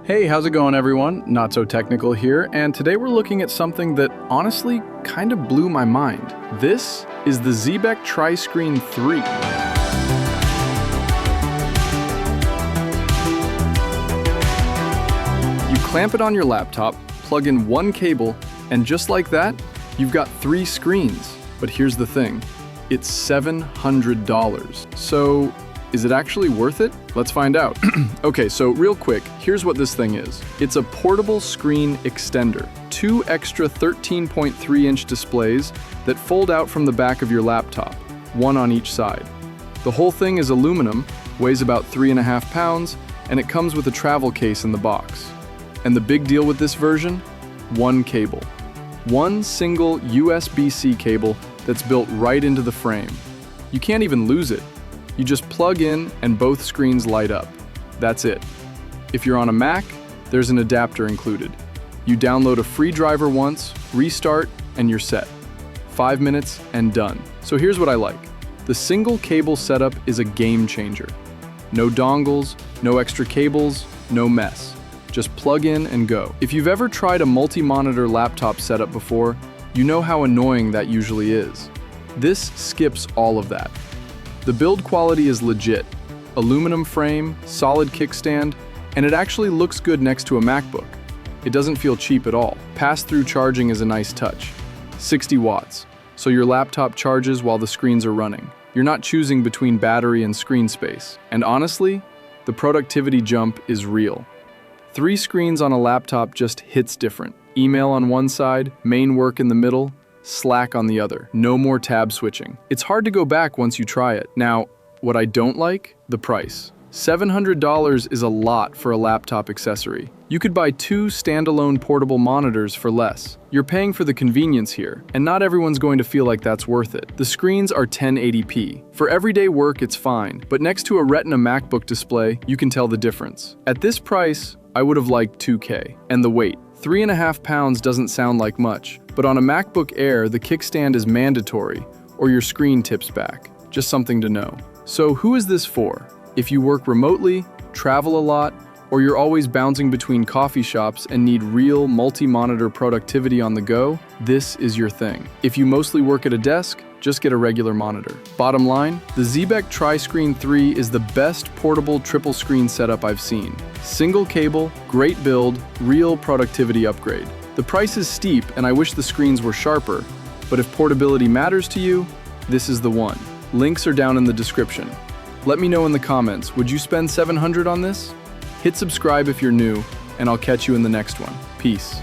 Hey, how's it going everyone? Not So Technical here, and today we're looking at something that honestly kind of blew my mind. This is the Xebec Tri-Screen 3. You clamp it on your laptop, plug in one cable, and just like that, you've got 3 screens. But here's the thing, it's $700. So, is it actually worth it? Let's find out. Okay, so real quick, here's what this thing is. It's a portable screen extender. 2 extra 13.3-inch displays that fold out from the back of your laptop, one on each side. The whole thing is aluminum, weighs about 3.5 pounds, and it comes with a travel case in the box. And the big deal with this version? One cable. One single USB-C cable that's built right into the frame. You can't even lose it. You just plug in and both screens light up. That's it. If you're on a Mac, there's an adapter included. You download a free driver once, restart, and you're set. 5 minutes and done. So here's what I like. The single cable setup is a game changer. No dongles, no extra cables, no mess. Just plug in and go. If you've ever tried a multi-monitor laptop setup before, you know how annoying that usually is. This skips all of that. The build quality is legit. Aluminum frame, solid kickstand, and it actually looks good next to a MacBook. It doesn't feel cheap at all. Pass-through charging is a nice touch. 60 watts, so your laptop charges while the screens are running. You're not choosing between battery and screen space. And honestly, the productivity jump is real. 3 screens on a laptop just hits different. Email on one side, main work in the middle, Slack on the other. No more tab switching. It's hard to go back once you try it. Now, what I don't like? The price. $700 is a lot for a laptop accessory. You could buy 2 standalone portable monitors for less. You're paying for the convenience here, and not everyone's going to feel like that's worth it. The screens are 1080p. For everyday work, it's fine, but next to a Retina MacBook display, you can tell the difference. At this price, I would have liked 2K. And the weight. 3.5 pounds doesn't sound like much, but on a MacBook Air, the kickstand is mandatory, or your screen tips back. Just something to know. So who is this for? If you work remotely, travel a lot, or you're always bouncing between coffee shops and need real multi-monitor productivity on the go, this is your thing. If you mostly work at a desk, just get a regular monitor. Bottom line, the Xebec Tri-Screen 3 is the best portable triple screen setup I've seen. Single cable, great build, real productivity upgrade. The price is steep and I wish the screens were sharper, but if portability matters to you, this is the one. Links are down in the description. Let me know in the comments, would you spend $700 on this? Hit subscribe if you're new, and I'll catch you in the next one. Peace.